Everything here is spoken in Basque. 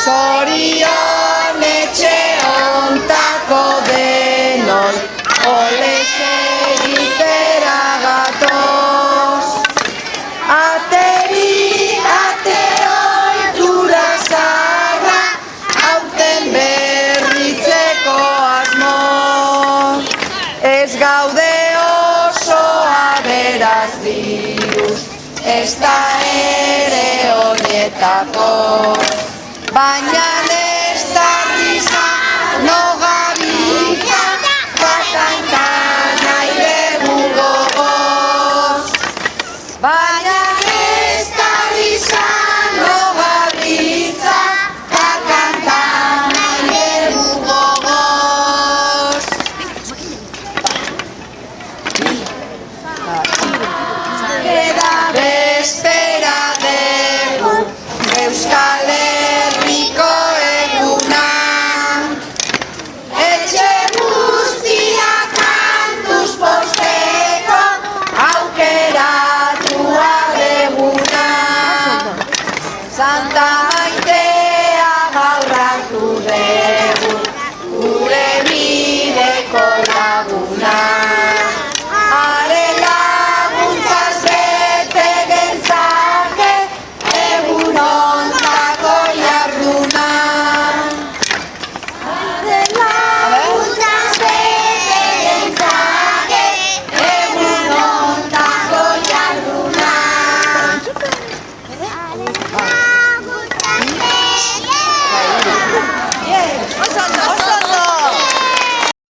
Zorion etxe ontako denoi, ole segitera gatoz. Ateri, ate ohitura zaharra, aurten berritzeko asmoz. Ez gaude oso aberaz diruz, ez da ere horietako, baina